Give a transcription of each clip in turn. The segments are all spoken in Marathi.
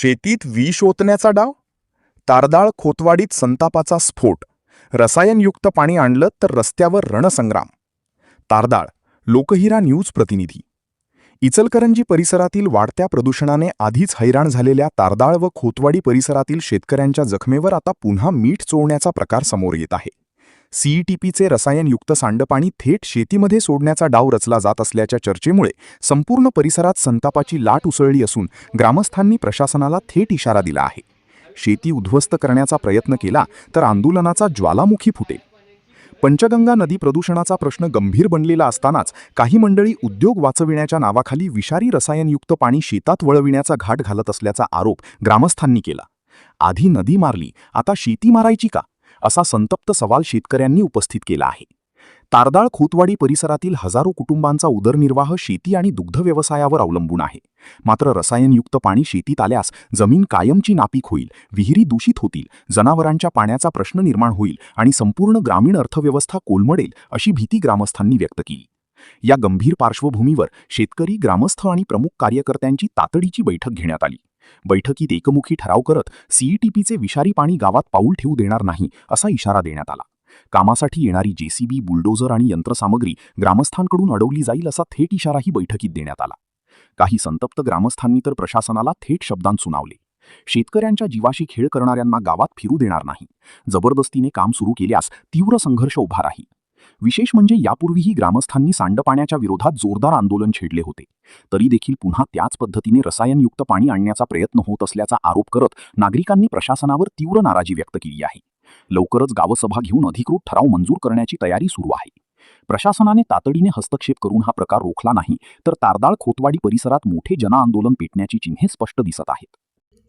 शेतीत विष ओतण्याचा डाव, तारदाळ खोतवाडीत संतापाचा स्फोट, रसायनयुक्त पाणी आणलं तर रस्त्यावर रणसंग्राम. तारदाळ, लोकहिरा न्यूज प्रतिनिधी. इचलकरंजी परिसरातील वाढत्या प्रदूषणाने आधीच हैराण झालेल्या तारदाळ व खोतवाडी परिसरातील शेतकऱ्यांच्या जखमेवर आता पुन्हा मीठ चोळण्याचा प्रकार समोर येत आहे. सीईटीपीचे रसायनयुक्त सांडपाणी थेट शेतीमध्ये सोडण्याचा डाव रचला जात असल्याच्या चर्चेमुळे संपूर्ण परिसरात संतापाची लाट उसळली असून ग्रामस्थांनी प्रशासनाला थेट इशारा दिला आहे. शेती उद्ध्वस्त करण्याचा प्रयत्न केला तर आंदोलनाचा ज्वालामुखी फुटेल. पंचगंगा नदी प्रदूषणाचा प्रश्न गंभीर बनलेला असतानाच काही मंडळी उद्योग वाचविण्याच्या नावाखाली विषारी रसायनयुक्त पाणी शेतात वळविण्याचा घाट घालत असल्याचा आरोप ग्रामस्थांनी केला. आधी नदी मारली, आता शेती मारायची का, असा संतप्त सवाल शेतकऱ्यांनी उपस्थित केला आहे. तारदाळ खोतवाडी परिसरातील हजारो कुटुंबांचा उदरनिर्वाह शेती आणि दुग्ध व्यवसायावर अवलंबून आहे. मात्र रसायनयुक्त पाणी शेतीत आल्यास जमीन कायमची नापीक होईल, विहिरी दूषित होतील, जनावरांच्या पाण्याचा प्रश्न निर्माण होईल आणि संपूर्ण ग्रामीण अर्थव्यवस्था कोलमडेल अशी भीती ग्रामस्थांनी व्यक्त केली. या गंभीर पार्श्वभूमीवर शेतकरी, ग्रामस्थ आणि प्रमुख कार्यकर्त्यांची तातडीची बैठक घेण्यात आली. बैठकीत एकमुखी ठराव करत सीईटीपीचे विषारी पाणी गावात पाऊल ठेवू देणार नाही असा इशारा देण्यात आला. कामासाठी येणारी जेसीबी, बुलडोझर आणि यंत्रसामग्री ग्रामस्थांकडून अडवली जाईल असा थेट इशाराही बैठकीत देण्यात आला. काही संतप्त ग्रामस्थांनी तर प्रशासनाला थेट शब्दांत सुनावले. शेतकऱ्यांच्या जीवाशी खेळ करणाऱ्यांना गावात फिरू देणार नाही. जबरदस्तीने काम सुरू केल्यास तीव्र संघर्ष उभा राहील. विशेष म्हणजे यापूर्वीही ग्रामस्थांनी सांडपाण्याच्या विरोधात जोरदार आंदोलन छेडले होते. तरी देखील पुन्हा त्याच पद्धतीने रसायनयुक्त पाणी आणण्याचा प्रयत्न होत असल्याचा आरोप करत नागरिकांनी प्रशासनावर तीव्र नाराजी व्यक्त केली आहे. लवकरच गावसभा घेऊन अधिकृत ठराव मंजूर करण्याची तयारी सुरू आहे. प्रशासनाने तातडीने हस्तक्षेप करून हा प्रकार रोखला नाही तर तारदाळ खोतवाडी परिसरात मोठे जनआंदोलन पेटण्याची चिन्हे स्पष्ट दिसत आहेत.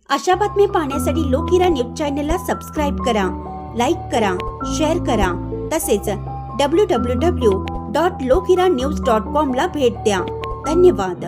अशा बातम्या पाहण्यासाठी लोकहिरा न्यूज चॅनलला सबस्क्राईब करा, लाईक करा, शेअर करा. तसेच www.lokiranews.com ला भेट द्या. धन्यवाद.